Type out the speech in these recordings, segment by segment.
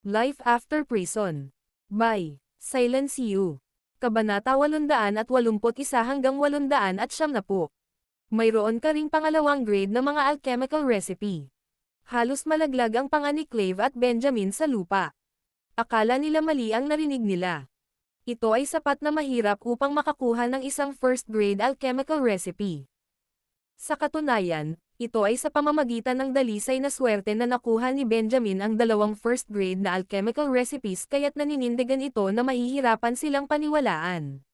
Life After Prison. By Silence You. Kabanata 881 hanggang 890. Mayroon ka ring pangalawang grade na mga alchemical recipe. Halos malaglag ang panga ni Clive at Benjamin sa lupa. Akala nila mali ang narinig nila. Ito ay sapat na mahirap upang makakuha ng isang first grade alchemical recipe. Sa katunayan, ito ay sa pamamagitan ng dalisay na swerte na nakuha ni Benjamin ang dalawang first grade na alchemical recipes kaya't naninindigan ito na mahihirapan silang paniwalaan.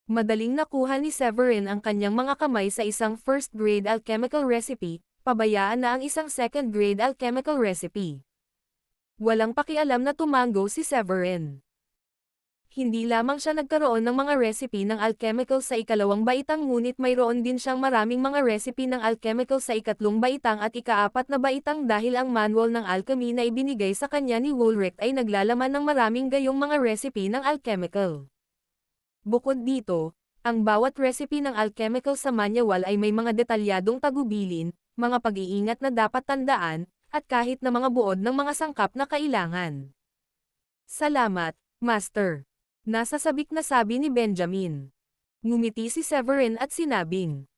Madaling nakuha ni Severin ang kanyang mga kamay sa isang first grade alchemical recipe, pabayaan na ang isang second grade alchemical recipe. Walang pakialam na tumango si Severin. Hindi lamang siya nagkaroon ng mga recipe ng alchemical sa ikalawang baitang ngunit mayroon din siyang maraming mga recipe ng alchemical sa ikatlong baitang at ikaapat na baitang dahil ang manual ng alchemy na ibinigay sa kanya ni Woolrich ay naglalaman ng maraming gayong mga recipe ng alchemical. Bukod dito, ang bawat recipe ng alchemical sa manual ay may mga detalyadong tagubilin, mga pag-iingat na dapat tandaan, at kahit na mga buod ng mga sangkap na kailangan. Salamat, Master. Nasa sabik na sabi ni Benjamin. Ngumiti si Severin at sinabing,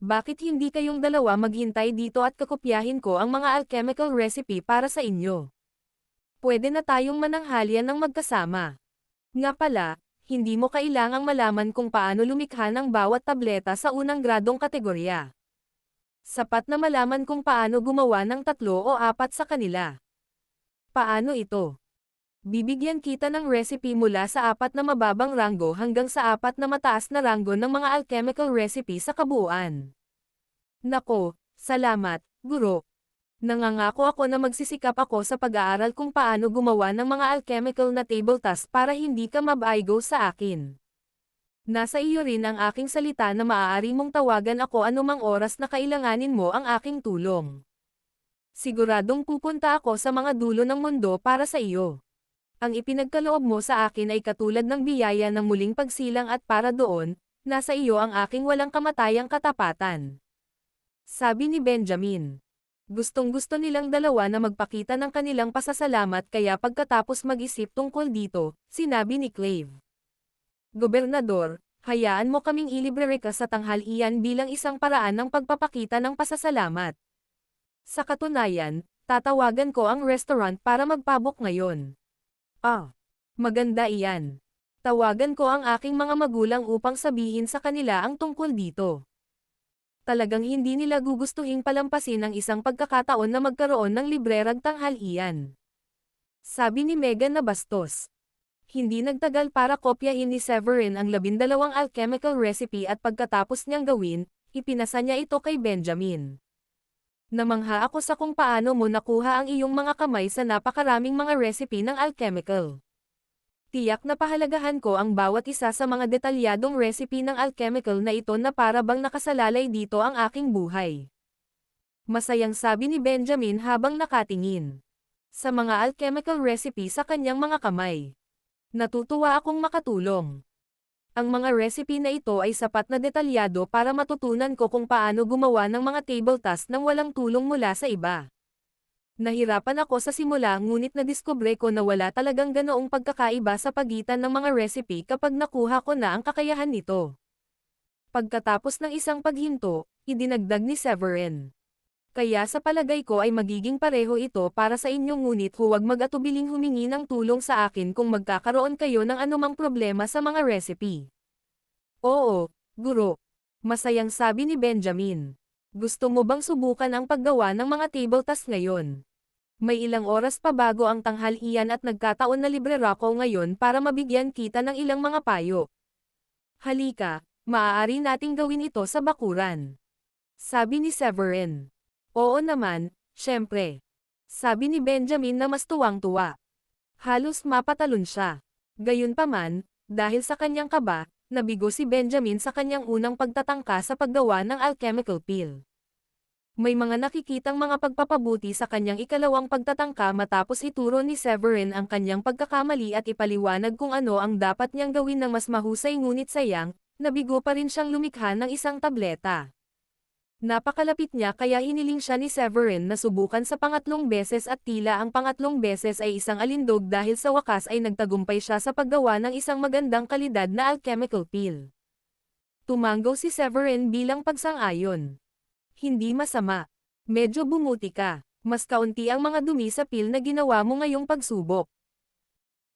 bakit hindi kayong dalawa maghintay dito at kakopyahin ko ang mga alchemical recipe para sa inyo? Pwede na tayong mananghalian ng magkasama. Nga pala, hindi mo kailangang malaman kung paano lumikha ng bawat tableta sa unang gradong kategorya. Sapat na malaman kung paano gumawa ng 3 o 4 sa kanila. Paano ito? Bibigyan kita ng recipe mula sa 4 na mababang ranggo hanggang sa 4 na mataas na ranggo ng mga alchemical recipe sa kabuuan. Nako, salamat, guro. Nangangako ako na magsisikap ako sa pag-aaral kung paano gumawa ng mga alchemical na table task para hindi ka mabaigo sa akin. Nasa iyo rin ang aking salita na maaari mong tawagan ako anumang oras na kailanganin mo ang aking tulong. Siguradong pupunta ako sa mga dulo ng mundo para sa iyo. Ang ipinagkaloob mo sa akin ay katulad ng biyaya ng muling pagsilang at para doon, nasa iyo ang aking walang kamatayang katapatan. Sabi ni Benjamin. Gustong-gusto nilang dalawa na magpakita ng kanilang pasasalamat kaya pagkatapos mag-isip tungkol dito, sinabi ni Clive. Gobernador, hayaan mo kaming ilibre ka sa tanghalian bilang isang paraan ng pagpapakita ng pasasalamat. Sa katunayan, tatawagan ko ang restaurant para magpabok ngayon. Maganda iyan. Tawagan ko ang aking mga magulang upang sabihin sa kanila ang tungkol dito. Talagang hindi nila gugustuhing palampasin ang isang pagkakataon na magkaroon ng librerang tanghalian. Sabi ni Megan na bastos. Hindi nagtagal para kopyahin ni Severin ang 12 alchemical recipe at pagkatapos niyang gawin, ipinasa niya ito kay Benjamin. Namangha ako sa kung paano mo nakuha ang iyong mga kamay sa napakaraming mga recipe ng alchemical. Tiyak na pahalagahan ko ang bawat isa sa mga detalyadong recipe ng alchemical na ito na para bang nakasalalay dito ang aking buhay. Masayang sabi ni Benjamin habang nakatingin sa mga alchemical recipe sa kanyang mga kamay. Natutuwa akong makatulong. Ang mga recipe na ito ay sapat na detalyado para matutunan ko kung paano gumawa ng mga table task nang walang tulong mula sa iba. Nahirapan ako sa simula ngunit nadiskubre ko na wala talagang ganoong pagkakaiba sa pagitan ng mga recipe kapag nakuha ko na ang kakayahan nito. Pagkatapos ng isang paghinto, idinagdag ni Severin. Kaya sa palagay ko ay magiging pareho ito para sa inyo ngunit huwag mag-atubiling humingi ng tulong sa akin kung magkakaroon kayo ng anumang problema sa mga recipe. Oo, guro. Masayang sabi ni Benjamin. Gusto mo bang subukan ang paggawa ng mga table task ngayon? May ilang oras pa bago ang tanghalian at nagkataon na libre ako ngayon para mabigyan kita ng ilang mga payo. Halika, maaari nating gawin ito sa bakuran. Sabi ni Severin. Oo naman, syempre. Sabi ni Benjamin na mas tuwang-tuwa. Halos mapatalon siya. Gayunpaman, dahil sa kanyang kaba, nabigo si Benjamin sa kanyang unang pagtatangka sa paggawa ng alchemical pill. May mga nakikitang mga pagpapabuti sa kanyang ikalawang pagtatangka matapos ituro ni Severin ang kanyang pagkakamali at ipaliwanag kung ano ang dapat niyang gawin ng mas mahusay ngunit sayang, nabigo pa rin siyang lumikha ng isang tableta. Napakalapit niya kaya hiniling siya ni Severin na subukan sa pangatlong beses at tila ang pangatlong beses ay isang alindog dahil sa wakas ay nagtagumpay siya sa paggawa ng isang magandang kalidad na alchemical peel. Tumanggaw si Severin bilang pagsang-ayon. Hindi masama. Medyo bumuti ka. Mas kaunti ang mga dumi sa peel na ginawa mo ngayong pagsubok.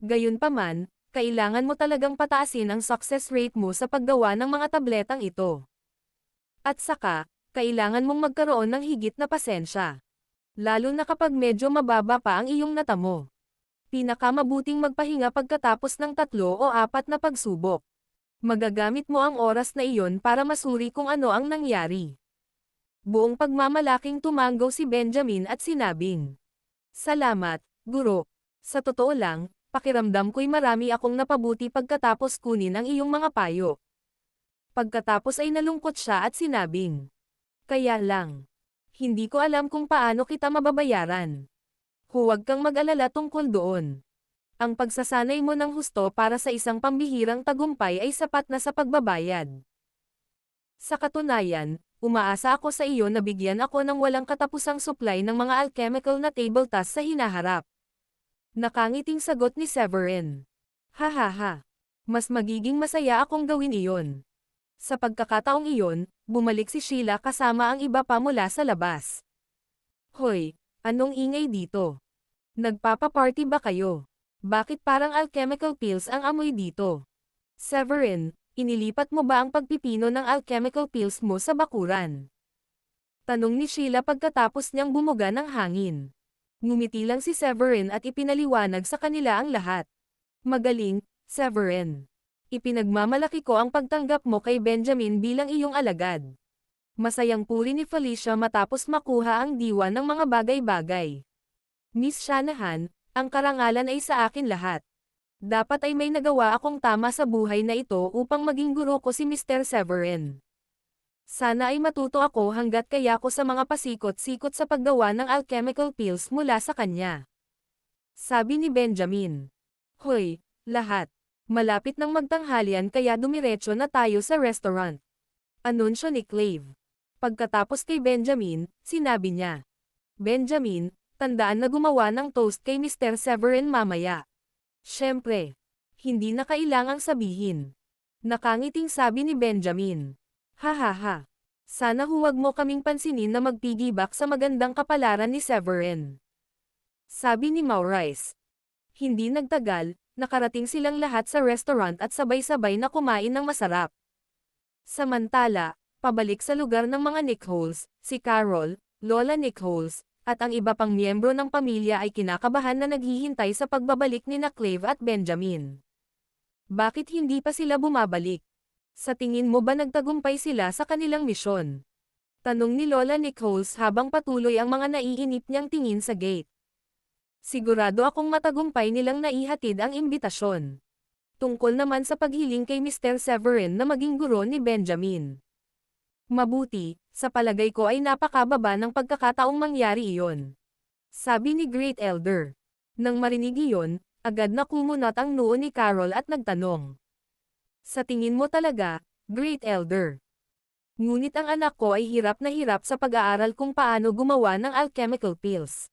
Gayunpaman, kailangan mo talagang pataasin ang success rate mo sa paggawa ng mga tabletang ito. At saka, kailangan mong magkaroon ng higit na pasensya. Lalo na kapag medyo mababa pa ang iyong nata mo. Pinakamabuting magpahinga pagkatapos ng 3 o 4 na pagsubok. Magagamit mo ang oras na iyon para masuri kung ano ang nangyari. Buong pagmamalaking tumanggaw si Benjamin at sinabing, "Salamat, guro. Sa totoo lang, pakiramdam ko'y marami akong napabuti pagkatapos kunin ang iyong mga payo." Pagkatapos ay nalungkot siya at sinabing, "Kaya lang. Hindi ko alam kung paano kita mababayaran. Huwag kang mag-alala tungkol doon. Ang pagsasanay mo ng husto para sa isang pambihirang tagumpay ay sapat na sa pagbabayad. Sa katunayan, umaasa ako sa iyo na bigyan ako ng walang katapusang supply ng mga alchemical na table tasks sa hinaharap." Nakangiting sagot ni Severin. "Hahaha. Mas magiging masaya akong gawin iyon." Sa pagkakataong iyon, bumalik si Sheila kasama ang iba pa mula sa labas. "Hoy, anong ingay dito? Nagpapa-party ba kayo? Bakit parang alchemical pills ang amoy dito? Severin, inilipat mo ba ang pagpipino ng alchemical pills mo sa bakuran?" Tanong ni Sheila pagkatapos niyang bumuga ng hangin. Ngumiti lang si Severin at ipinaliwanag sa kanila ang lahat. "Magaling, Severin. Ipinagmamalaki ko ang pagtanggap mo kay Benjamin bilang iyong alagad." Masayang puri ni Felicia matapos makuha ang diwa ng mga bagay-bagay. "Miss Shanahan, ang karangalan ay sa akin lahat. Dapat ay may nagawa akong tama sa buhay na ito upang maging guro ko si Mr. Severin. Sana ay matuto ako hanggat kaya ko sa mga pasikot-sikot sa paggawa ng alchemical pills mula sa kanya." Sabi ni Benjamin. "Hoy, lahat. Malapit nang magtanghalian kaya dumiretso na tayo sa restaurant." Anunsyo ni Clive. Pagkatapos kay Benjamin, sinabi niya, "Benjamin, tandaan na gumawa ng toast kay Mr. Severin mamaya." "Siyempre. Hindi na kailangang sabihin." Nakangiting sabi ni Benjamin. "Hahaha. Sana huwag mo kaming pansinin na mag-piggyback sa magandang kapalaran ni Severin." Sabi ni Maurice. Hindi nagtagal, nakarating silang lahat sa restaurant at sabay-sabay na kumain ng masarap. Samantala, pabalik sa lugar ng mga Nichols, si Carol, Lola Nichols, at ang iba pang miyembro ng pamilya ay kinakabahan na naghihintay sa pagbabalik ni Clive at Benjamin. Bakit hindi pa sila bumabalik? Sa tingin mo ba nagtagumpay sila sa kanilang misyon? Tanong ni Lola Nichols habang patuloy ang mga naiinip niyang tingin sa gate. Sigurado akong matagumpay nilang naihatid ang imbitasyon. Tungkol naman sa paghiling kay Mr. Severin na maging guro ni Benjamin. Mabuti, sa palagay ko ay napakababa ng pagkakataong mangyari iyon. Sabi ni Great Elder. Nang marinig iyon, agad na kumunot ang noo ni Carol at nagtanong. "Sa tingin mo talaga, Great Elder? Ngunit ang anak ko ay hirap na hirap sa pag-aaral kung paano gumawa ng alchemical pills.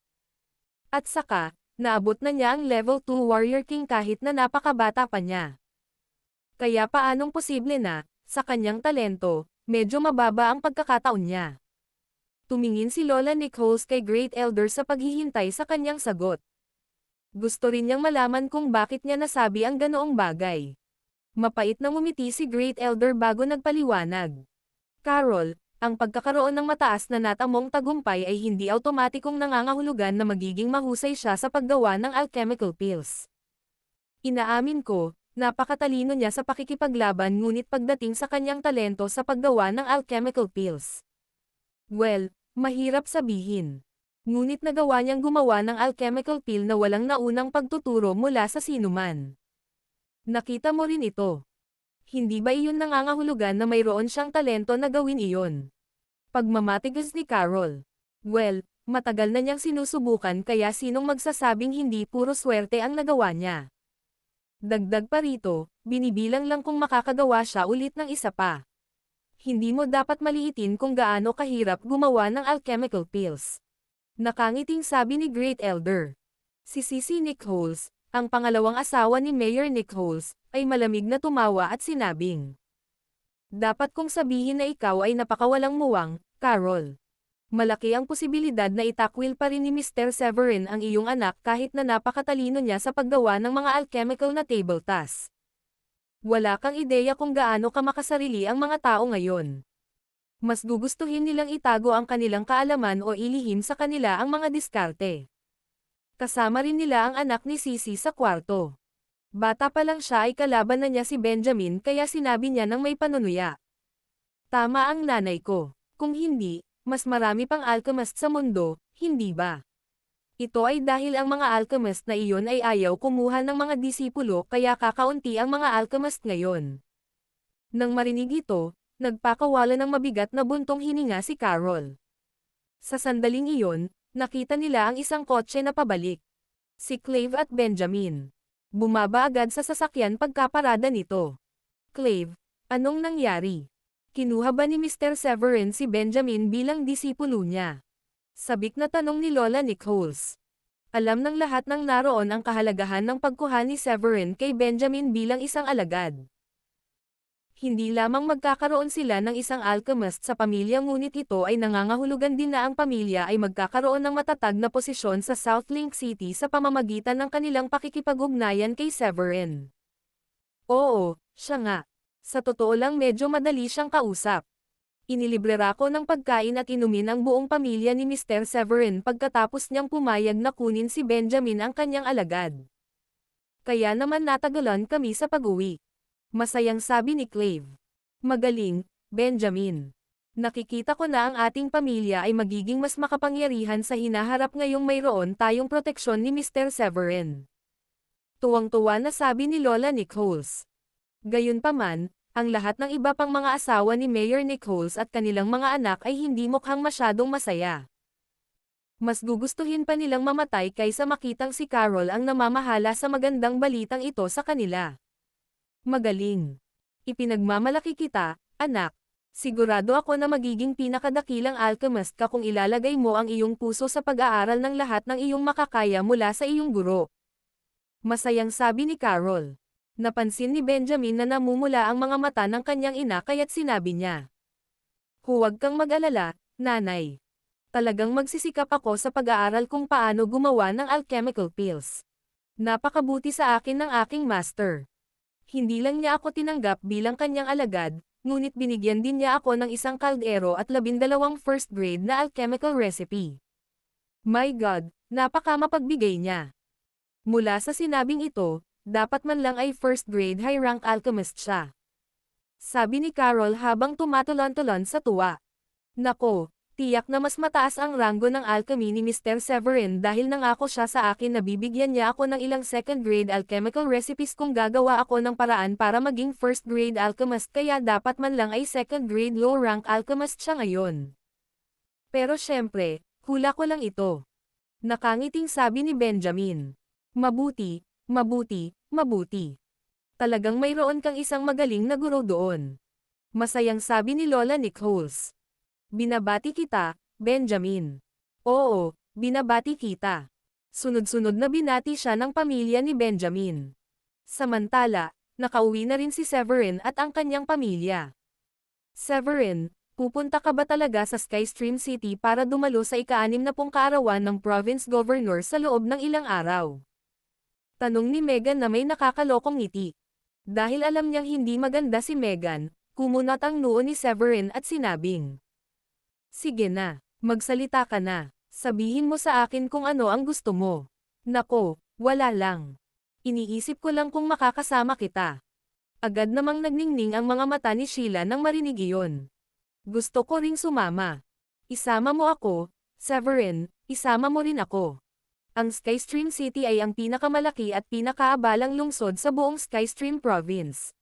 At saka, naabot na niya ang level 2 Warrior King kahit na napakabata pa niya. Kaya paanong posible na, sa kanyang talento, medyo mababa ang pagkakataon niya?" Tumingin si Lola Nichols kay Great Elder sa paghihintay sa kanyang sagot. Gusto rin niyang malaman kung bakit niya nasabi ang ganoong bagay. Mapait na ngumiti si Great Elder bago nagpaliwanag. "Carol, ang pagkakaroon ng mataas na natamong tagumpay ay hindi automatikong nangangahulugan na magiging mahusay siya sa paggawa ng alchemical pills. Inaamin ko, napakatalino niya sa pakikipaglaban ngunit pagdating sa kanyang talento sa paggawa ng alchemical pills. Well, mahirap sabihin. Ngunit nagawa niyang gumawa ng alchemical pill na walang naunang pagtuturo mula sa sinuman. Nakita mo rin ito. Hindi ba iyon nangangahulugan na mayroon siyang talento na gawin iyon?" Pagmamatigas ni Carol. "Well, matagal na niyang sinusubukan kaya sinong magsasabing hindi puro swerte ang nagawa niya. Dagdag pa rito, binibilang lang kung makakagawa siya ulit ng isa pa. Hindi mo dapat maliitin kung gaano kahirap gumawa ng alchemical pills. Nakangiting sabi ni Great Elder. Si Sisi Nichols, ang pangalawang asawa ni Mayor Nichols, ay malamig na tumawa at sinabing, dapat kong sabihin na ikaw ay napakawalang muwang, Carol. Malaki ang posibilidad na itakwil pa rin ni Mr. Severin ang iyong anak kahit na napakatalino niya sa paggawa ng mga alchemical na table tasks. Wala kang ideya kung gaano ka makasarili ang mga tao ngayon. Mas gugustuhin nilang itago ang kanilang kaalaman o ilihim sa kanila ang mga diskarte. Kasama rin nila ang anak ni Sisi sa kwarto. Bata pa lang siya ay kalaban na niya si Benjamin kaya sinabi niya ng may panunuya. Tama ang nanay ko. Kung hindi, mas marami pang alchemist sa mundo, hindi ba? Ito ay dahil ang mga alchemist na iyon ay ayaw kumuha ng mga disipulo kaya kakaunti ang mga alchemist ngayon. Nang marinig ito, nagpakawala ng mabigat na buntong hininga si Carol. Sa sandaling iyon, nakita nila ang isang kotse na pabalik. Si Clive at Benjamin. Bumaba agad sa sasakyan pagkaparada nito. Clive, anong nangyari? Kinuha ba ni Mr. Severin si Benjamin bilang disipulo niya? Sabik na tanong ni Lola Nichols. Alam ng lahat ng naroon ang kahalagahan ng pagkuha ni Severin kay Benjamin bilang isang alagad. Hindi lamang magkakaroon sila ng isang alchemist sa pamilya ngunit ito ay nangangahulugan din na ang pamilya ay magkakaroon ng matatag na posisyon sa South Link City sa pamamagitan ng kanilang pakikipag-ugnayan kay Severin. Oo, siya nga. Sa totoo lang medyo madali siyang kausap. Inilibrera ko ng pagkain at inumin ang buong pamilya ni Mr. Severin pagkatapos niyang pumayag na kunin si Benjamin ang kanyang alagad. Kaya naman natagalan kami sa pag-uwi. Masayang sabi ni Clive. Magaling, Benjamin. Nakikita ko na ang ating pamilya ay magiging mas makapangyarihan sa hinaharap ngayong mayroon tayong proteksyon ni Mr. Severin. Tuwang-tuwa na sabi ni Lola Nichols. Gayunpaman, ang lahat ng iba pang mga asawa ni Mayor Nichols at kanilang mga anak ay hindi mukhang masyadong masaya. Mas gugustuhin pa nilang mamatay kaysa makitang si Carol ang namamahala sa magandang balitang ito sa kanila. Magaling. Ipinagmamalaki kita, anak. Sigurado ako na magiging pinakadakilang alchemist ka kung ilalagay mo ang iyong puso sa pag-aaral ng lahat ng iyong makakaya mula sa iyong guro. Masayang sabi ni Carol. Napansin ni Benjamin na namumula ang mga mata ng kanyang ina kaya't sinabi niya. Huwag kang mag-alala, nanay. Talagang magsisikap ako sa pag-aaral kung paano gumawa ng alchemical pills. Napakabuti sa akin ng aking master. Hindi lang niya ako tinanggap bilang kanyang alagad, ngunit binigyan din niya ako ng isang kaldero at 12 first grade na alchemical recipe. My God, napakamapagbigay niya. Mula sa sinabing ito, dapat man lang ay first grade high rank alchemist siya. Sabi ni Carol habang tumatulon-tulon sa tuwa. Nako, tiyak na mas mataas ang ranggo ng alchemy ni Mr. Severin dahil nangako siya sa akin na bibigyan niya ako ng ilang second grade alchemical recipes kung gagawa ako ng paraan para maging first grade alchemist kaya dapat man lang ay second grade low rank alchemist siya ngayon. Pero syempre, hula ko lang ito. Nakangiting sabi ni Benjamin. Mabuti. Mabuti, mabuti. Talagang mayroon kang isang magaling na guro doon. Masayang sabi ni Lola Nichols. Binabati kita, Benjamin. Oo, binabati kita. Sunod-sunod na binati siya ng pamilya ni Benjamin. Samantala, nakauwi na rin si Severin at ang kanyang pamilya. Severin, pupunta ka ba talaga sa Skystream City para dumalo sa ika-60 kaarawan ng province governor sa loob ng ilang araw? Tanong ni Megan na may nakakalokong ngiti. Dahil alam niyang hindi maganda si Megan, kumunat ang noo ni Severin at sinabing. Sige na, magsalita ka na. Sabihin mo sa akin kung ano ang gusto mo. Nako, wala lang. Iniisip ko lang kung makakasama kita. Agad namang nagningning ang mga mata ni Sheila nang marinig iyon. Gusto ko ring sumama. Isama mo ako, Severin, isama mo rin ako. Ang Skystream City ay ang pinakamalaki at pinakaabalang lungsod sa buong Skystream Province.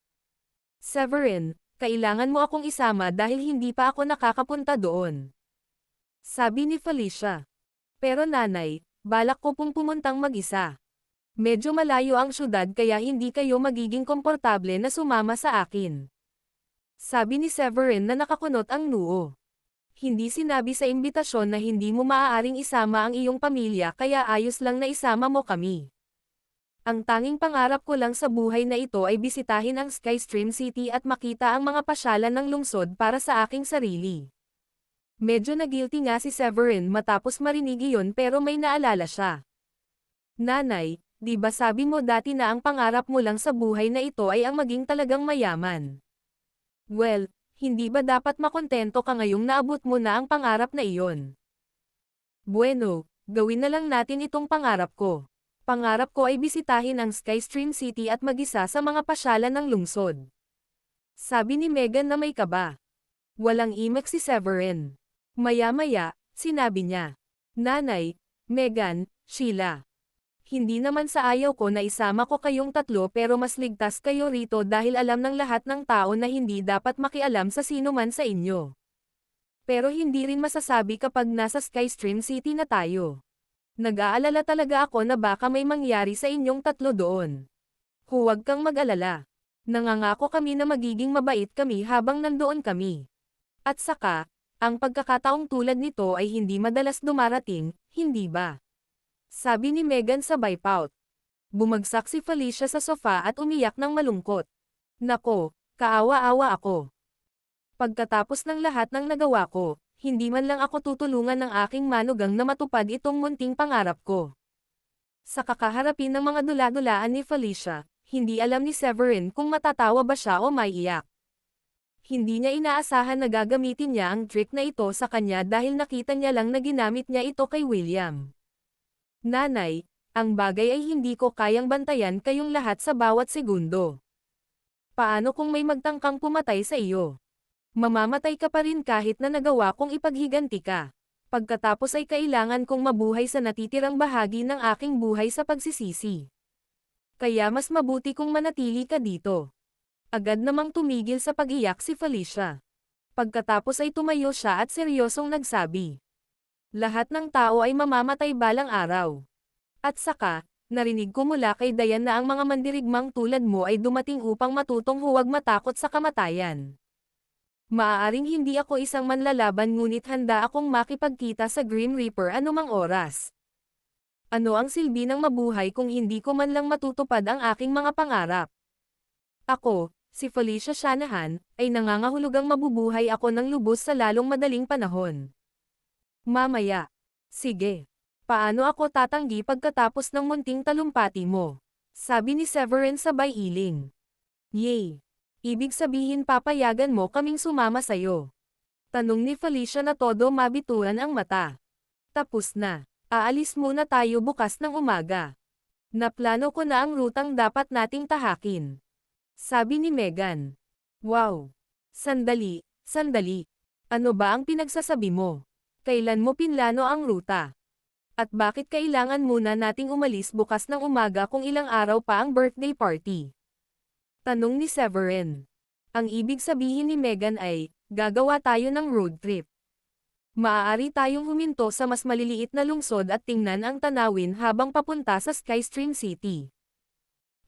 Severin, kailangan mo akong isama dahil hindi pa ako nakakapunta doon. Sabi ni Felicia. Pero nanay, balak ko pong pumuntang mag-isa. Medyo malayo ang syudad kaya hindi kayo magiging komportable na sumama sa akin. Sabi ni Severin na nakakunot ang noo. Hindi sinabi sa imbitasyon na hindi mo maaaring isama ang iyong pamilya kaya ayos lang na isama mo kami. Ang tanging pangarap ko lang sa buhay na ito ay bisitahin ang Skystream City at makita ang mga pasyalan ng lungsod para sa aking sarili. Medyo na-guilty nga si Severin matapos marinig iyon pero may naalala siya. Nanay, di ba sabi mo dati na ang pangarap mo lang sa buhay na ito ay ang maging talagang mayaman? Well, hindi ba dapat makontento ka ngayong naabot mo na ang pangarap na iyon? Bueno, gawin na lang natin itong pangarap ko. Pangarap ko ay bisitahin ang Skystream City at mag-isa sa mga pasyalan ng lungsod. Sabi ni Megan na may kaba. Walang imak si Severin. Maya-maya, sinabi niya. Nanay, Megan, Sheila. Hindi naman sa ayaw ko na isama ko kayong tatlo pero mas ligtas kayo rito dahil alam ng lahat ng tao na hindi dapat makialam sa sino man sa inyo. Pero hindi rin masasabi kapag nasa Skystream City na tayo. Nag-aalala talaga ako na baka may mangyari sa inyong tatlo doon. Huwag kang mag-alala. Nangangako kami na magiging mabait kami habang nandoon kami. At saka, ang pagkakataong tulad nito ay hindi madalas dumarating, hindi ba? Sabi ni Megan sabay pout. Bumagsak si Felicia sa sofa at umiyak ng malungkot. Nako, kaawa-awa ako. Pagkatapos ng lahat ng nagawa ko, hindi man lang ako tutulungan ng aking manugang na matupad itong munting pangarap ko. Sa kakaharapin ng mga dula-dulaan ni Felicia, hindi alam ni Severin kung matatawa ba siya o maiiyak. Hindi niya inaasahan na gagamitin niya ang trick na ito sa kanya dahil nakita niya lang na ginamit niya ito kay William. Nanay, ang bagay ay hindi ko kayang bantayan kayong lahat sa bawat segundo. Paano kung may magtangkang pumatay sa iyo? Mamamatay ka pa rin kahit na nagawa kong ipaghiganti ka. Pagkatapos ay kailangan kong mabuhay sa natitirang bahagi ng aking buhay sa pagsisisi. Kaya mas mabuti kung manatili ka dito. Agad namang tumigil sa pag-iyak si Felicia. Pagkatapos ay tumayo siya at seryosong nagsabi. Lahat ng tao ay mamamatay balang araw. At saka, narinig ko mula kay Dayan na ang mga mandirigmang tulad mo ay dumating upang matutong huwag matakot sa kamatayan. Maaaring hindi ako isang manlalaban ngunit handa akong makipagkita sa Grim Reaper anumang oras. Ano ang silbi ng mabuhay kung hindi ko man lang matutupad ang aking mga pangarap? Ako, si Felicia Shanahan, ay nangangahulugang mabubuhay ako ng lubos sa lalong madaling panahon. Mamaya. Sige. Paano ako tatanggi pagkatapos ng munting talumpati mo? Sabi ni Severin sabay iling. Yay! Ibig sabihin papayagan mo kaming sumama sayo. Tanong ni Felicia na todo mabituan ang mata. Tapos na. Aalis muna tayo bukas ng umaga. Naplano ko na ang rutang dapat nating tahakin. Sabi ni Megan. Wow! Sandali, sandali. Ano ba ang pinagsasabi mo? Kailan mo pinlano ang ruta? At bakit kailangan muna nating umalis bukas ng umaga kung ilang araw pa ang birthday party? Tanong ni Severin. Ang ibig sabihin ni Megan ay, gagawa tayo ng road trip. Maaari tayong huminto sa mas maliliit na lungsod at tingnan ang tanawin habang papunta sa Skystream City.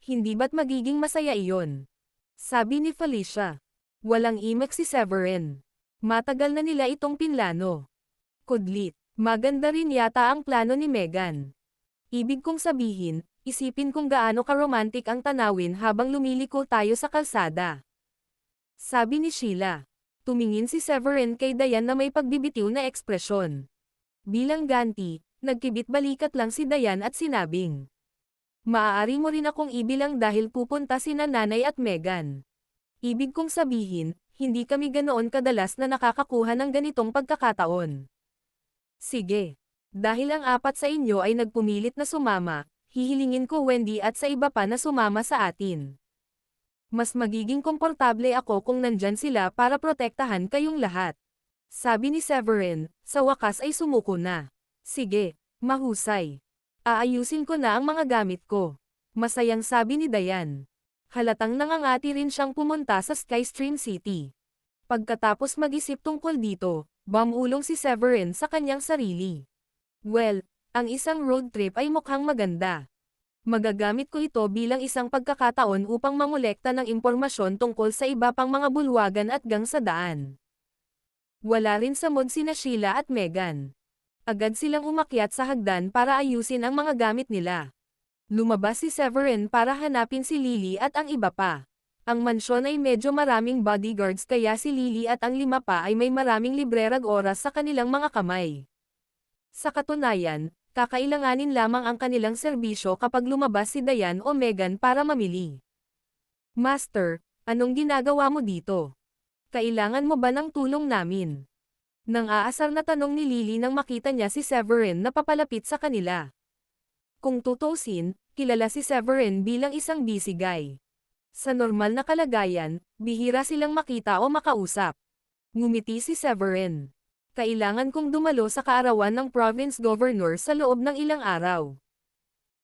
Hindi ba't magiging masaya iyon? Sabi ni Felicia. Walang imak si Severin. Matagal na nila itong pinlano. Kudlit. Maganda rin yata ang plano ni Megan. Ibig kong sabihin, isipin kung gaano ka-romantic ang tanawin habang lumiliko tayo sa kalsada. Sabi ni Sheila. Tumingin si Severin kay Dayan na may pagbibitiw na ekspresyon. Bilang ganti, nagkibit-balikat lang si Dayan at sinabing. Maaari mo rin akong ibilang dahil pupunta sina Nanay at Megan. Ibig kong sabihin, hindi kami ganoon kadalas na nakakakuha ng ganitong pagkakataon. Sige. Dahil ang apat sa inyo ay nagpumilit na sumama, hihilingin ko Wendy at sa iba pa na sumama sa atin. Mas magiging komportable ako kung nandyan sila para protektahan kayong lahat. Sabi ni Severin, sa wakas ay sumuko na. Sige, mahusay. Aayusin ko na ang mga gamit ko. Masayang sabi ni Dayan. Halatang nangangati rin siyang pumunta sa Skystream City. Pagkatapos mag-isip tungkol dito, bumulong si Severin sa kanyang sarili. Well, ang isang road trip ay mukhang maganda. Magagamit ko ito bilang isang pagkakataon upang mangolekta ng impormasyon tungkol sa iba pang mga bulwagan at gang sa daan. Wala rin sa mod sina Sheila at Megan. Agad silang umakyat sa hagdan para ayusin ang mga gamit nila. Lumabas si Severin para hanapin si Lily at ang iba pa. Ang mansyon ay medyo maraming bodyguards kaya si Lily at ang 5 pa ay may maraming librerag oras sa kanilang mga kamay. Sa katunayan, kakailanganin lamang ang kanilang serbisyo kapag lumabas si Diane o Megan para mamili. Master, anong ginagawa mo dito? Kailangan mo ba ng tulong namin? Nang aasar na tanong ni Lily nang makita niya si Severin na papalapit sa kanila. Kung tutusin, kilala si Severin bilang isang busy guy. Sa normal na kalagayan, bihira silang makita o makausap. Ngumiti si Severin. Kailangan kong dumalo sa kaarawan ng province governor sa loob ng ilang araw.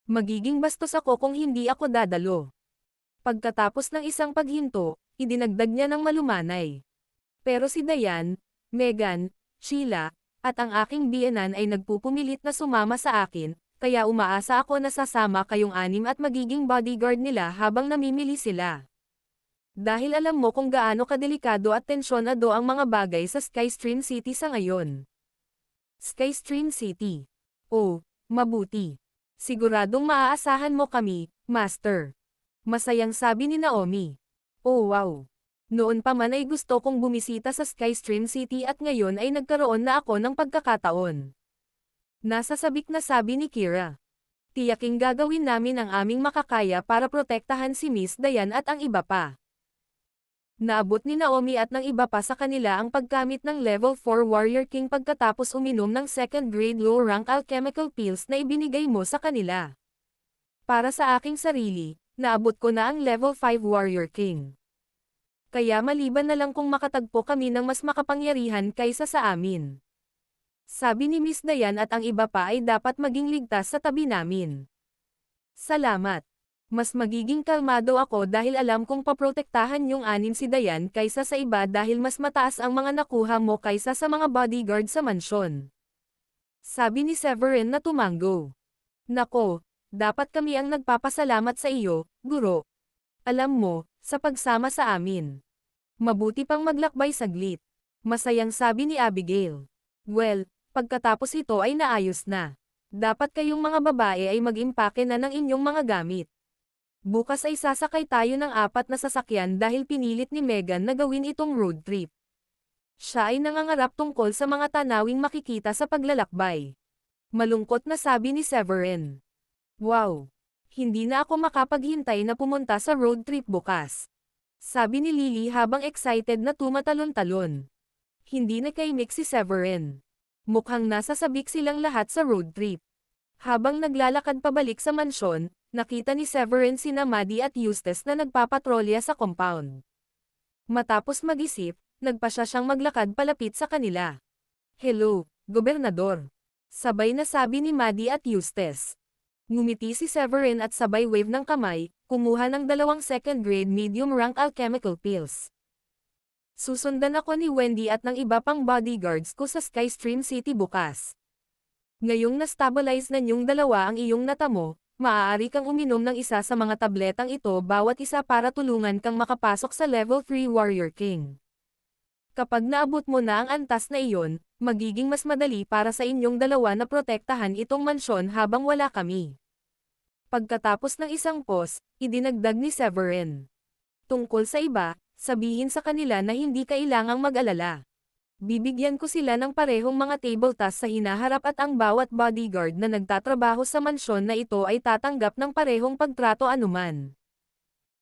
Magiging bastos ako kung hindi ako dadalo. Pagkatapos ng isang paghinto, idinagdag niya ng malumanay. Pero si Diane, Megan, Sheila, at ang aking biyenan ay nagpupumilit na sumama sa akin, kaya umaasa ako na sasama kayong 6 at magiging bodyguard nila habang namimili sila. Dahil alam mo kung gaano kadelikado at tensyonado ang mga bagay sa Skystream City sa ngayon. Skystream City. Oh, mabuti. Siguradong maaasahan mo kami, Master. Masayang sabi ni Naomi. Oh wow. Noon pa man ay gusto kong bumisita sa Skystream City at ngayon ay nagkaroon na ako ng pagkakataon. Nasa sabik na sabi ni Kira. Tiyaking gagawin namin ang aming makakaya para protektahan si Miss Diane at ang iba pa. Naabot ni Naomi at ng iba pa sa kanila ang paggamit ng Level 4 Warrior King pagkatapos uminom ng 2nd grade low-rank alchemical pills na ibinigay mo sa kanila. Para sa aking sarili, naabot ko na ang Level 5 Warrior King. Kaya maliban na lang kung makatagpo kami ng mas makapangyarihan kaysa sa amin. Sabi ni Miss Diane at ang iba pa ay dapat maging ligtas sa tabi namin. Salamat. Mas magiging kalmado ako dahil alam kong paprotektahan yung 6 si Diane kaysa sa iba dahil mas mataas ang mga nakuha mo kaysa sa mga bodyguard sa mansyon. Sabi ni Severin na tumango. Nako, dapat kami ang nagpapasalamat sa iyo, guro. Alam mo, sa pagsama sa amin. Mabuti pang maglakbay saglit. Masayang sabi ni Abigail. Well, pagkatapos ito ay naayos na. Dapat kayong mga babae ay mag-impake na ng inyong mga gamit. Bukas ay sasakay tayo ng 4 na sasakyan dahil pinilit ni Megan na gawin itong road trip. Siya ay nangangarap tungkol sa mga tanawing makikita sa paglalakbay. Malungkot na sabi ni Severin. Wow! Hindi na ako makapaghintay na pumunta sa road trip bukas. Sabi ni Lily habang excited na tumatalon-talon. Hindi na kaimik si Severin. Mukhang nasa sabik silang lahat sa road trip. Habang naglalakad pabalik sa mansyon, nakita ni Severin sina Maddie at Eustace na nagpapatrolya sa compound. Matapos mag-isip, nagpasya siyang maglakad palapit sa kanila. Hello, Gobernador. Sabay na sabi ni Maddie at Eustace. Ngumiti si Severin at sabay wave ng kamay, kumuha ng 2 2nd grade medium rank alchemical pills. Susundan ako ni Wendy at ng iba pang bodyguards ko sa Skystream City bukas. Ngayong na-stabilize na niyong 2 ang iyong natamo, maaari kang uminom ng isa sa mga tabletang ito bawat isa para tulungan kang makapasok sa Level 3 Warrior King. Kapag naabot mo na ang antas na iyon, magiging mas madali para sa inyong 2 na protektahan itong mansyon habang wala kami. Pagkatapos ng isang pause, idinagdag ni Severin. Tungkol sa iba, sabihin sa kanila na hindi kailangang mag-alala. Bibigyan ko sila ng parehong mga table tasks sa hinaharap at ang bawat bodyguard na nagtatrabaho sa mansyon na ito ay tatanggap ng parehong pagtrato anuman.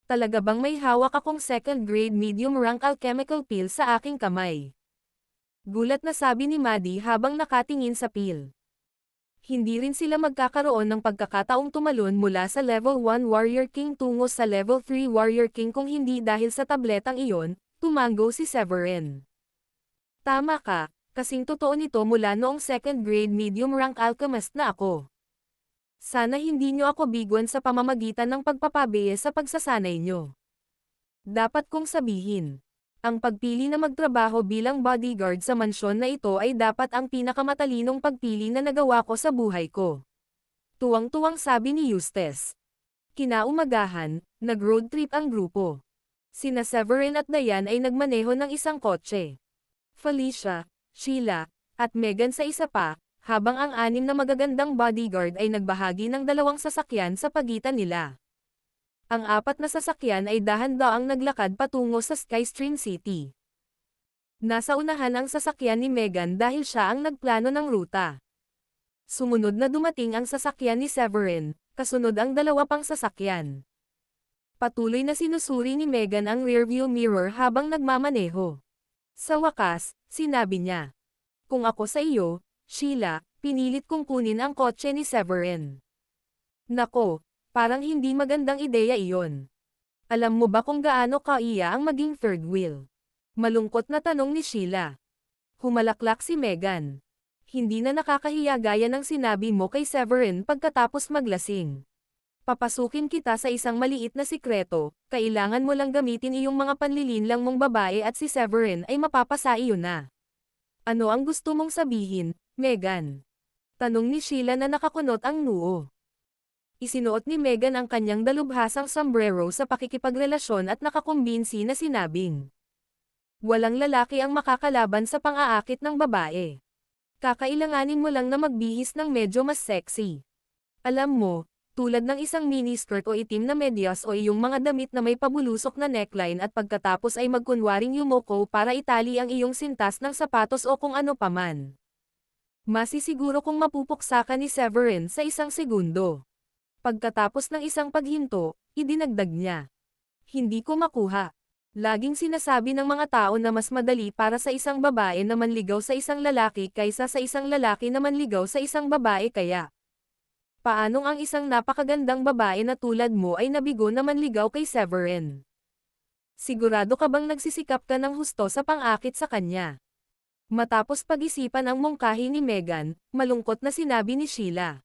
Talaga bang may hawak akong 2nd grade medium rank alchemical pill sa aking kamay? Gulat na sabi ni Maddie habang nakatingin sa pill. Hindi rin sila magkakaroon ng pagkakataong tumalon mula sa Level 1 Warrior King tungo sa Level 3 Warrior King kung hindi dahil sa tabletang iyon, tumango si Severin. Tama ka, kasing totoo nito mula noong 2nd grade medium rank alchemist na ako. Sana hindi nyo ako biguan sa pamamagitan ng pagpapabiye sa pagsasanay nyo. Dapat kong sabihin. Ang pagpili na magtrabaho bilang bodyguard sa mansyon na ito ay dapat ang pinakamatalinong pagpili na nagawa ko sa buhay ko. Tuwang-tuwang sabi ni Eustace. Kinaumagahan, nag-road trip ang grupo. Sina Severin at Diane ay nagmaneho ng isang kotse. Felicia, Sheila, at Megan sa isa pa, habang ang anim na magagandang bodyguard ay nagbahagi ng dalawang sasakyan sa pagitan nila. Ang apat na sasakyan ay dahan-daang naglakad patungo sa Skystream City. Nasa unahan ang sasakyan ni Megan dahil siya ang nagplano ng ruta. Sumunod na dumating ang sasakyan ni Severin, kasunod ang dalawa pang sasakyan. Patuloy na sinusuri ni Megan ang rearview mirror habang nagmamaneho. Sa wakas, sinabi niya, "Kung ako sa iyo, Sheila, pinilit kong kunin ang kotse ni Severin." Nako, parang hindi magandang ideya iyon. Alam mo ba kung gaano kaiya ang maging third wheel? Malungkot na tanong ni Sheila. Humalaklak si Megan. Hindi na nakakahiya gaya ng sinabi mo kay Severin pagkatapos maglasing. Papasukin kita sa isang maliit na sikreto, kailangan mo lang gamitin iyong mga panlilinlang mong babae at si Severin ay mapapasa iyo na. Ano ang gusto mong sabihin, Megan? Tanong ni Sheila na nakakunot ang noo. Isinuot ni Megan ang kanyang dalubhasang sombrero sa pakikipagrelasyon at nakakumbinsi na sinabing, "Walang lalaki ang makakalaban sa pang-aakit ng babae. Kakailanganin mo lang na magbihis ng medyo mas sexy. Alam mo, tulad ng isang miniskirt o itim na medyas o iyong mga damit na may pabulusok na neckline at pagkatapos ay magkunwaring yumoko para itali ang iyong sintas ng sapatos o kung ano paman. Masisiguro kung mapupuksa ka ni Severin sa isang segundo." Pagkatapos ng isang paghinto, idinagdag niya, "Hindi ko makuha. Laging sinasabi ng mga tao na mas madali para sa isang babae na manligaw sa isang lalaki kaysa sa isang lalaki na manligaw sa isang babae kaya. Paanong ang isang napakagandang babae na tulad mo ay nabigo na manligaw kay Severin? Sigurado ka bang nagsisikap ka ng husto sa pang-akit sa kanya?" Matapos pag-isipan ang mungkahi ni Megan, malungkot na sinabi ni Sheila,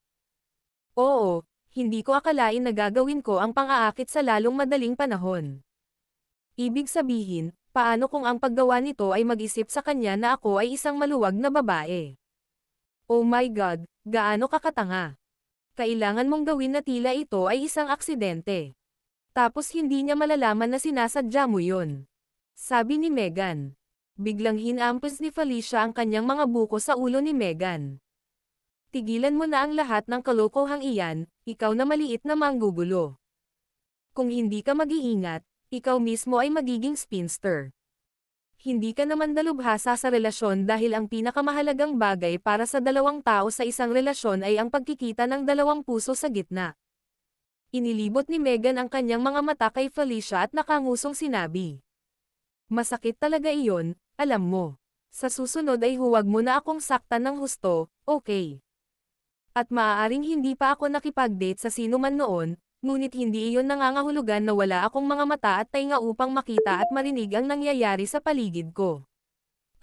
"Oo, hindi ko akalain na gagawin ko ang pang-aakit sa lalong madaling panahon. Ibig sabihin, paano kung ang paggawa nito ay mag-isip sa kanya na ako ay isang maluwag na babae? Oh my God, gaano kakatanga. Kailangan mong gawin na tila ito ay isang aksidente. Tapos hindi niya malalaman na sinasadya mo yun." Sabi ni Megan. Biglang hinampos ni Felicia ang kanyang mga buko sa ulo ni Megan. "Tigilan mo na ang lahat ng kalokohang iyan, ikaw na maliit na manggugulo. Kung hindi ka mag-iingat, ikaw mismo ay magiging spinster. Hindi ka naman dalubhasa sa relasyon dahil ang pinakamahalagang bagay para sa dalawang tao sa isang relasyon ay ang pagkikita ng dalawang puso sa gitna." Inilibot ni Megan ang kanyang mga mata kay Felicia at nakangusong sinabi, "Masakit talaga iyon, alam mo. Sa susunod ay huwag mo na akong saktan ng husto, okay? At maaaring hindi pa ako nakipag-date sa sino man noon, ngunit hindi iyon nangangahulugan na wala akong mga mata at tainga upang makita at marinig ang nangyayari sa paligid ko."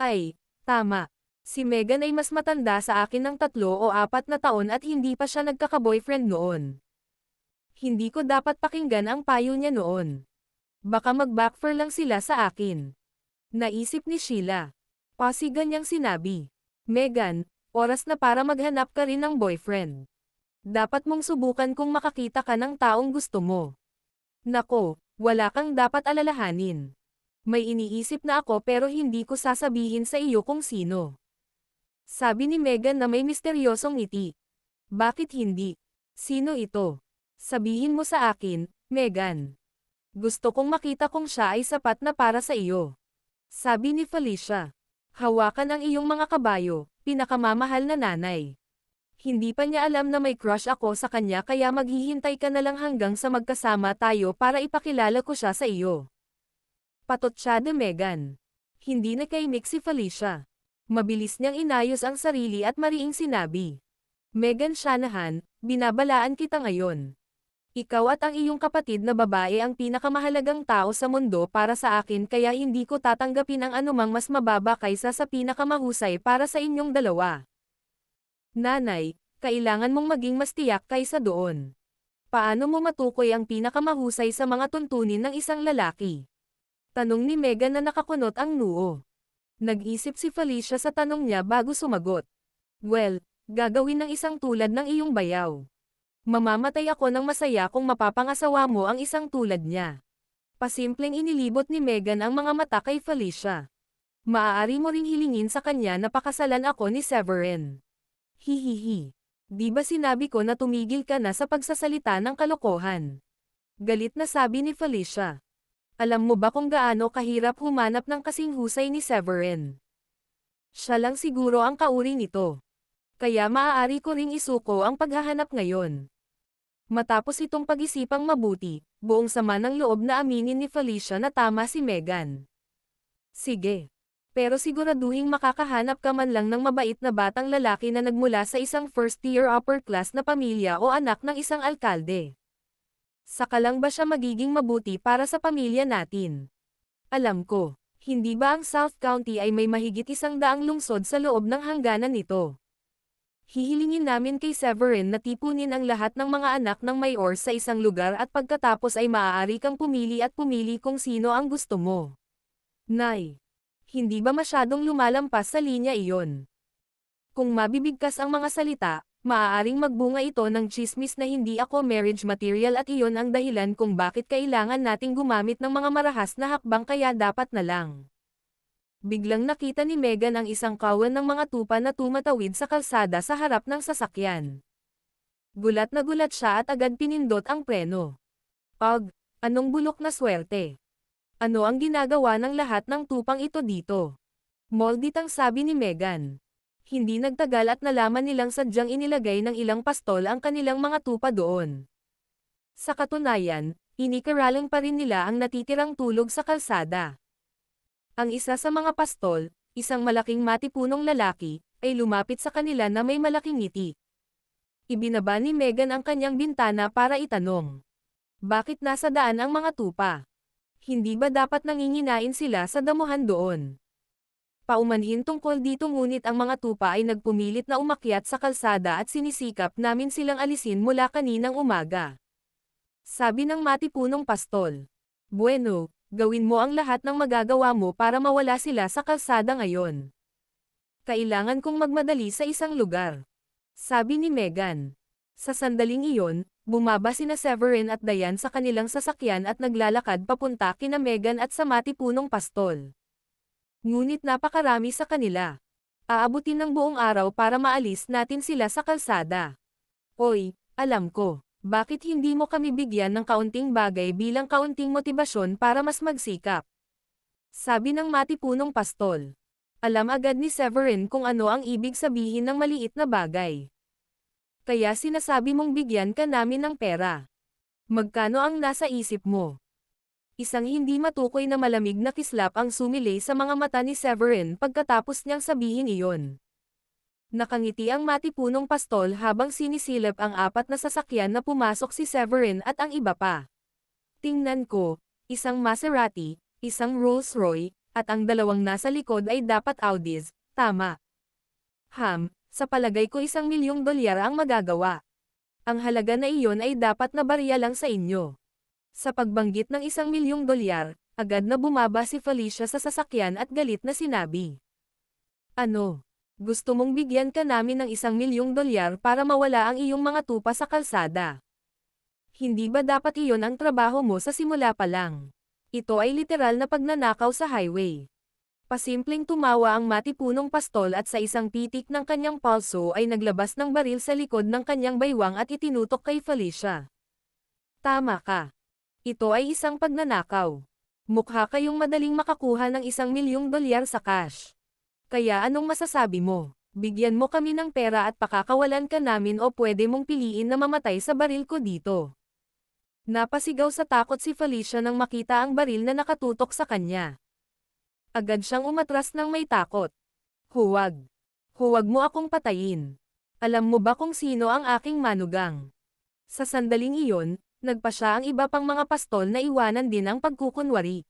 Ay, tama. Si Megan ay mas matanda sa akin ng 3 o 4 na taon at hindi pa siya nagkaka-boyfriend noon. Hindi ko dapat pakinggan ang payo niya noon. Baka mag-backfire lang sila sa akin. Naisip ni Sheila. Pasigan niyang sinabi, "Megan, oras na para maghanap ka rin ng boyfriend. Dapat mong subukan kung makakita ka ng taong gusto mo. Nako, wala kang dapat alalahanin. May iniisip na ako pero hindi ko sasabihin sa iyo kung sino." Sabi ni Megan na may misteryosong ngiti. "Bakit hindi? Sino ito? Sabihin mo sa akin, Megan. Gusto kong makita kung siya ay sapat na para sa iyo." Sabi ni Felicia. "Hawakan ang iyong mga kabayo, pinakamamahal na nanay. Hindi pa niya alam na may crush ako sa kanya kaya maghihintay ka na lang hanggang sa magkasama tayo para ipakilala ko siya sa iyo." Patotsyado Megan. Hindi nakaimik si Felicia. Mabilis niyang inayos ang sarili at mariing sinabi, "Megan Shanahan, binabalaan kita ngayon. Ikaw at ang iyong kapatid na babae ang pinakamahalagang tao sa mundo para sa akin kaya hindi ko tatanggapin ang anumang mas mababa kaysa sa pinakamahusay para sa inyong dalawa. Nanay, kailangan mong maging mas tiyak kaysa doon. Paano mo matukoy ang pinakamahusay sa mga tuntunin ng isang lalaki?" Tanong ni Megan na nakakunot ang noo. Nag-isip si Felicia sa tanong niya bago sumagot. "Well, gagawin ng isang tulad ng iyong bayaw. Mamamatay ako ng masaya kung mapapangasawa mo ang isang tulad niya. Pasimpleng inilibot ni Megan ang mga mata kay Felicia. Maaari mo ring hilingin sa kanya na pakasalan ako ni Severin. Hihihi. Di ba sinabi ko na tumigil ka na sa pagsasalita ng kalokohan? Galit na sabi ni Felicia. Alam mo ba kung gaano kahirap humanap ng kasing husay ni Severin? Siya lang siguro ang kauri nito. Kaya maaari ko ring isuko ang paghahanap ngayon. Matapos itong pag-isipang mabuti, buong sama ng loob na aminin ni Felicia na tama si Megan. Sige. Pero siguraduhing makakahanap ka man lang ng mabait na batang lalaki na nagmula sa isang first-tier upper-class na pamilya o anak ng isang alkalde. Saka lang ba siya magiging mabuti para sa pamilya natin? Alam ko, hindi ba ang South County ay may mahigit 100 lungsod sa loob ng hangganan nito? Hihilingin namin kay Severin na tipunin ang lahat ng mga anak ng mayor sa isang lugar at pagkatapos ay maaari kang pumili at pumili kung sino ang gusto mo. Nay, hindi ba masyadong lumalampas sa linya iyon? Kung mabibigkas ang mga salita, maaaring magbunga ito ng chismis na hindi ako marriage material at iyon ang dahilan kung bakit kailangan nating gumamit ng mga marahas na hakbang kaya dapat na lang. Biglang nakita ni Megan ang isang kawan ng mga tupa na tumatawid sa kalsada sa harap ng sasakyan. Gulat na gulat siya at agad pinindot ang preno. Anong bulok na swerte? Ano ang ginagawa ng lahat ng tupang ito dito? Molditang sabi ni Megan. Hindi nagtagal at nalaman nilang sadyang inilagay ng ilang pastol ang kanilang mga tupa doon. Sa katunayan, inikaralang pa rin nila ang natitirang tulog sa kalsada. Ang isa sa mga pastol, isang malaking matipunong lalaki, ay lumapit sa kanila na may malaking ngiti. Ibinaba ni Megan ang kanyang bintana para itanong. Bakit nasa daan ang mga tupa? Hindi ba dapat nanginginain sila sa damuhan doon? Paumanhin tungkol dito ngunit ang mga tupa ay nagpumilit na umakyat sa kalsada at sinisikap namin silang alisin mula kaninang umaga. Sabi ng matipunong pastol. Bueno, gawin mo ang lahat ng magagawa mo para mawala sila sa kalsada ngayon. Kailangan kong magmadali sa isang lugar. Sabi ni Megan. Sa sandaling iyon, bumaba sina Severin at Diane sa kanilang sasakyan at naglalakad papunta kina Megan at sa matipunong pastol. Ngunit napakarami sa kanila. Aabutin ng buong araw para maalis natin sila sa kalsada. Oy, alam ko. Bakit hindi mo kami bigyan ng kaunting bagay bilang kaunting motibasyon para mas magsikap? Sabi ng matipunong pastol. Alam agad ni Severin kung ano ang ibig sabihin ng maliit na bagay. Kaya sinasabi mong bigyan ka namin ng pera. Magkano ang nasa isip mo? Isang hindi matukoy na malamig na kislap ang sumilay sa mga mata ni Severin pagkatapos niyang sabihin iyon. Nakangiti ang matipunong pastol habang sinisilip ang 4 na sasakyan na pumasok si Severin at ang iba pa. Tingnan ko, isang Maserati, isang Rolls-Royce, at ang 2 nasa likod ay dapat Audis, tama. Sa palagay ko $1,000,000 ang magagawa. Ang halaga na iyon ay dapat na barya lang sa inyo. Sa pagbanggit ng $1,000,000, agad na bumaba si Felicia sa sasakyan at galit na sinabi. Ano? Gusto mong bigyan ka namin ng $1,000,000 para mawala ang iyong mga tupa sa kalsada. Hindi ba dapat iyon ang trabaho mo sa simula pa lang? Ito ay literal na pagnanakaw sa highway. Pasimpleng tumawa ang matipunong pastol at sa isang pitik ng kanyang palso ay naglabas ng baril sa likod ng kanyang baywang at itinutok kay Felicia. Tama ka. Ito ay isang pagnanakaw. Mukha kayong madaling makakuha ng $1,000,000 sa cash. Kaya anong masasabi mo? Bigyan mo kami ng pera at pakakawalan ka namin o pwede mong piliin na mamatay sa baril ko dito. Napasigaw sa takot si Felicia nang makita ang baril na nakatutok sa kanya. Agad siyang umatras ng may takot. Huwag. Huwag mo akong patayin. Alam mo ba kung sino ang aking manugang? Sa sandaling iyon, nagpa siya ang iba pang mga pastol na iwanan din ang pagkukunwari.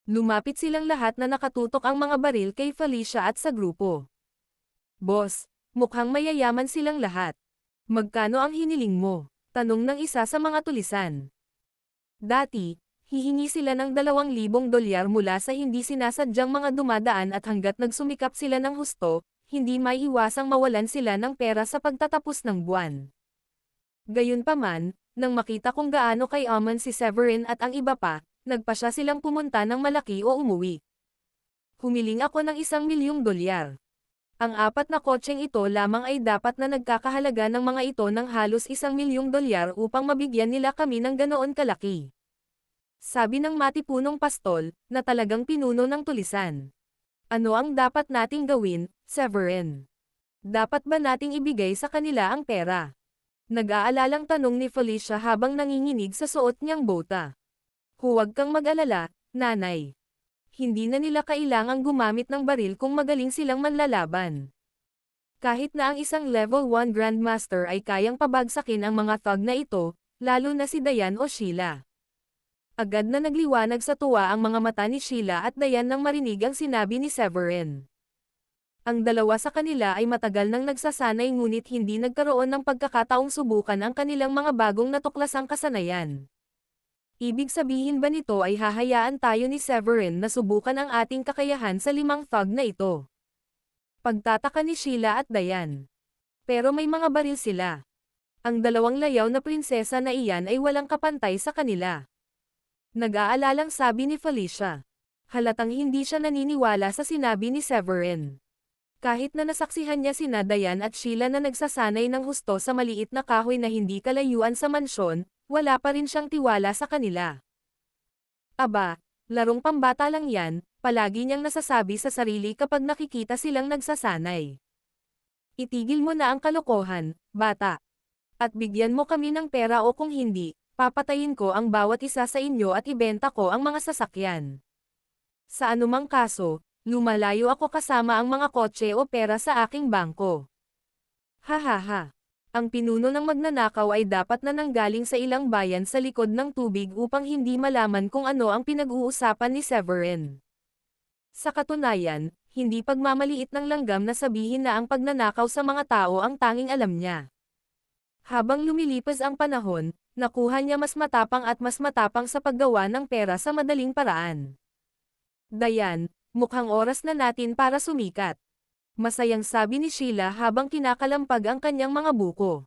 Lumapit silang lahat na nakatutok ang mga baril kay Felicia at sa grupo. Boss, mukhang mayayaman silang lahat. Magkano ang hiniling mo? Tanong ng isa sa mga tulisan. Dati, hihingi sila ng $2,000 mula sa hindi sinasadyang mga dumadaan at hanggat nagsumikap sila ng husto, hindi maiiwasang mawalan sila ng pera sa pagtatapos ng buwan. Gayunpaman, nang makita kung gaano kayaman si Severin at ang iba pa, nagpasya silang pumunta ng malaki o umuwi. Humiling ako ng $1,000,000. Ang 4 na kotseng ito lamang ay dapat na nagkakahalaga ng mga ito ng halos $1,000,000 upang mabigyan nila kami ng ganoon kalaki. Sabi ng matipunong pastol, na talagang pinuno ng tulisan. Ano ang dapat nating gawin, Severin? Dapat ba nating ibigay sa kanila ang pera? Nag-aalalang tanong ni Felicia habang nanginginig sa suot niyang bota. Huwag kang mag-alala, nanay. Hindi na nila kailangang gumamit ng baril kung magaling silang manlalaban. Kahit na ang isang level 1 Grandmaster ay kayang pabagsakin ang mga thug na ito, lalo na si Diane o Sheila. Agad na nagliwanag sa tuwa ang mga mata ni Sheila at Diane nang marinig ang sinabi ni Severin. Ang dalawa sa kanila ay matagal nang nagsasanay ngunit hindi nagkaroon ng pagkakataong subukan ang kanilang mga bagong natuklasang kasanayan. Ibig sabihin ba nito ay hahayaan tayo ni Severin na subukan ang ating kakayahan sa 5 thug na ito? Pagtataka ni Sheila at Diane. Pero may mga baril sila. Ang dalawang layaw na prinsesa na iyan ay walang kapantay sa kanila. Nag-aalalang sabi ni Felicia. Halatang hindi siya naniniwala sa sinabi ni Severin. Kahit na nasaksihan niya sina Diane at Sheila na nagsasanay ng husto sa maliit na kahoy na hindi kalayuan sa mansyon, wala pa rin siyang tiwala sa kanila. Aba, larong pambata lang yan, palagi niyang nasasabi sa sarili kapag nakikita silang nagsasanay. Itigil mo na ang kalokohan, bata. At bigyan mo kami ng pera o kung hindi, papatayin ko ang bawat isa sa inyo at ibenta ko ang mga sasakyan. Sa anumang kaso, lumalayo ako kasama ang mga kotse o pera sa aking bangko. Hahaha. Ang pinuno ng magnanakaw ay dapat na nanggaling sa ilang bayan sa likod ng tubig upang hindi malaman kung ano ang pinag-uusapan ni Severin. Sa katunayan, hindi pagmamaliit ng langgam na sabihin na ang pagnanakaw sa mga tao ang tanging alam niya. Habang lumilipas ang panahon, nakuha niya mas matapang sa paggawa ng pera sa madaling paraan. Diane, mukhang oras na natin para sumikat. Masayang sabi ni Sheila habang kinakalampag ang kanyang mga buko.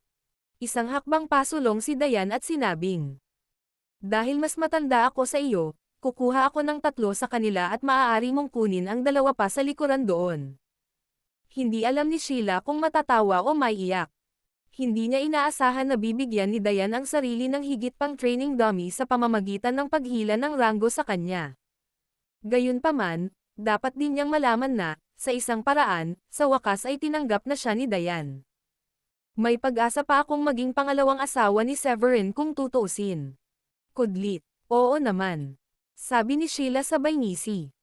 Isang hakbang pasulong si Diane at sinabing, dahil mas matanda ako sa iyo, kukuha ako ng 3 sa kanila at maaari mong kunin ang 2 pa sa likuran doon. Hindi alam ni Sheila kung matatawa o maiiyak. Hindi niya inaasahan na bibigyan ni Diane ang sarili ng higit pang training dummy sa pamamagitan ng paghila ng ranggo sa kanya. Gayunpaman, dapat din niyang malaman na, sa isang paraan, sa wakas ay tinanggap na siya ni Diane. May pag-asa pa akong maging pangalawang asawa ni Severin kung tutuusin. Kudlit, oo naman. Sabi ni Sheila sabay ngisi.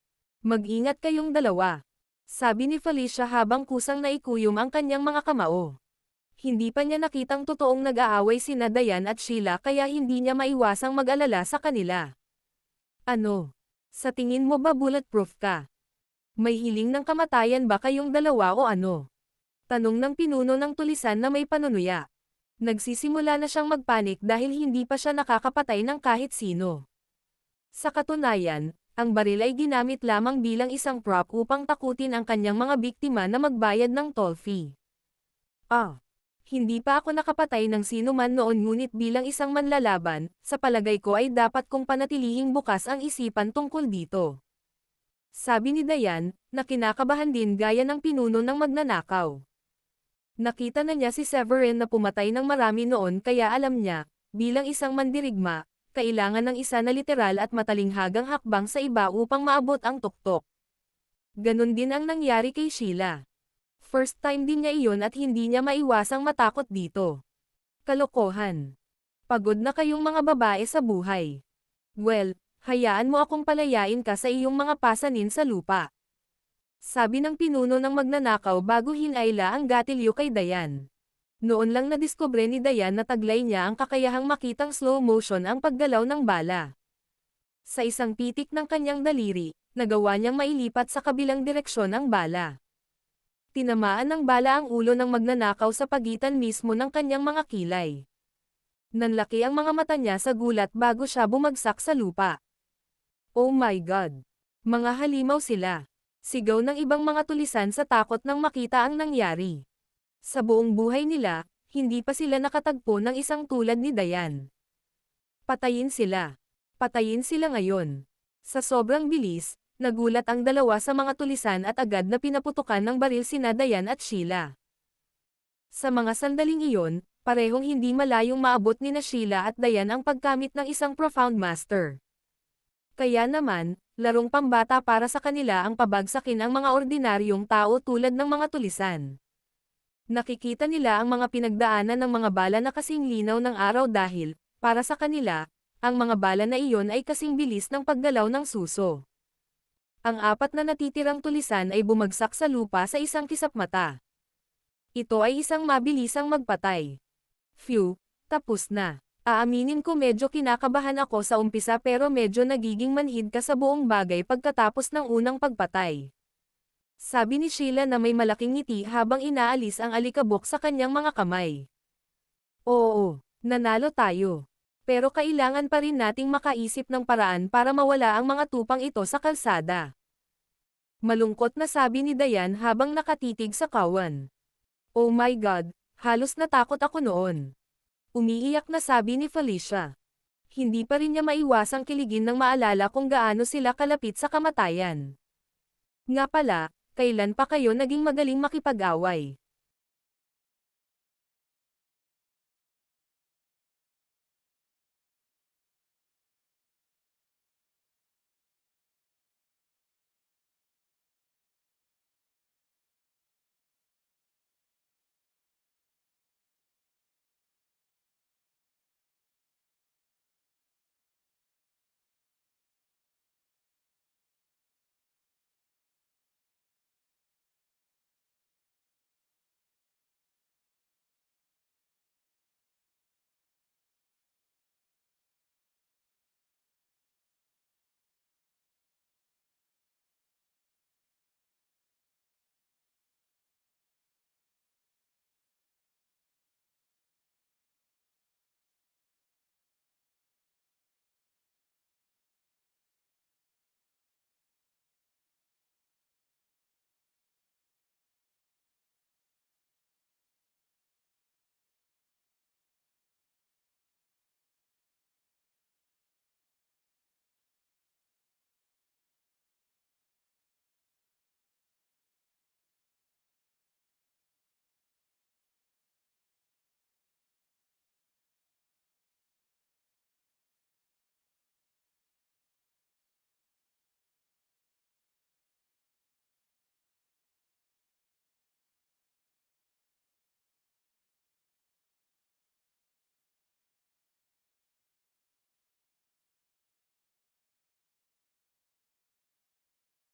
Mag-ingat kayong dalawa. Sabi ni Felicia habang kusang naikuyom ang kanyang mga kamao. Hindi pa niya nakitang totoong nag-aaway sina Diane at Sheila kaya hindi niya maiwasang mag-alala sa kanila. Ano? Sa tingin mo ba bulletproof ka? May hiling ng kamatayan ba kayong dalawa o ano? Tanong ng pinuno ng tulisan na may panunuya. Nagsisimula na siyang magpanik dahil hindi pa siya nakakapatay ng kahit sino. Sa katunayan, ang baril ay ginamit lamang bilang isang prop upang takutin ang kanyang mga biktima na magbayad ng toll fee. Hindi pa ako nakapatay ng sino man noon ngunit bilang isang manlalaban, sa palagay ko ay dapat kong panatilihing bukas ang isipan tungkol dito. Sabi ni Diane, na kinakabahan din gaya ng pinuno ng magnanakaw. Nakita na niya si Severin na pumatay ng marami noon kaya alam niya, bilang isang mandirigma, kailangan ng isa na literal at matalinghagang hakbang sa iba upang maabot ang tuktok. Ganon din ang nangyari kay Sheila. First time din niya iyon at hindi niya maiwasang matakot dito. Kalokohan. Pagod na kayong mga babae sa buhay. Well, hayaan mo akong palayain ka sa iyong mga pasanin sa lupa. Sabi ng pinuno ng magnanakaw bago hinayla ang gatilyo kay Diane. Noon lang nadiskubre ni Diane na taglay niya ang kakayahang makitang slow motion ang paggalaw ng bala. Sa isang pitik ng kanyang daliri, nagawa niyang mailipat sa kabilang direksyon ang bala. Tinamaan ng bala ang ulo ng magnanakaw sa pagitan mismo ng kanyang mga kilay. Nanlaki ang mga mata niya sa gulat bago siya bumagsak sa lupa. Oh my God! Mga halimaw sila. Sigaw ng ibang mga tulisan sa takot nang makita ang nangyari. Sa buong buhay nila, Hindi pa sila nakatagpo ng isang tulad ni Dayan. Patayin sila. Patayin sila ngayon. Sa sobrang bilis, nagulat ang dalawa sa mga tulisan at agad na pinaputukan ng baril sina Dayan at Sheila. Sa mga sandaling iyon, parehong hindi malayong maabot ni na Sheila at Dayan ang pagkamit ng isang Profound Master. Kaya naman, larong pambata para sa kanila ang pabagsakin ang mga ordinaryong tao tulad ng mga tulisan. Nakikita nila ang mga pinagdaanan ng mga bala na kasing linaw ng araw dahil, para sa kanila, ang mga bala na iyon ay kasing bilis ng paggalaw ng suso. Ang apat na natitirang tulisan ay bumagsak sa lupa sa isang kisap mata. Ito ay isang mabilisang magpatay. Phew, tapos na. Aaminin ko medyo kinakabahan ako sa umpisa pero medyo nagiging manhid ka sa buong bagay pagkatapos ng unang pagpatay. Sabi ni Sheila na may malaking ngiti habang inaalis ang alikabok sa kanyang mga kamay. Oo, nanalo tayo. Pero kailangan pa rin nating makaisip ng paraan para mawala ang mga tupang ito sa kalsada. Malungkot na sabi ni Dayan habang nakatitig sa kawan. Oh my God, halos natakot ako noon. Umiiyak na sabi ni Felicia. Hindi pa rin niya maiwasang kiligin nang maalala kung gaano sila kalapit sa kamatayan. Nga pala, kailan pa kayo naging magaling makipag-away?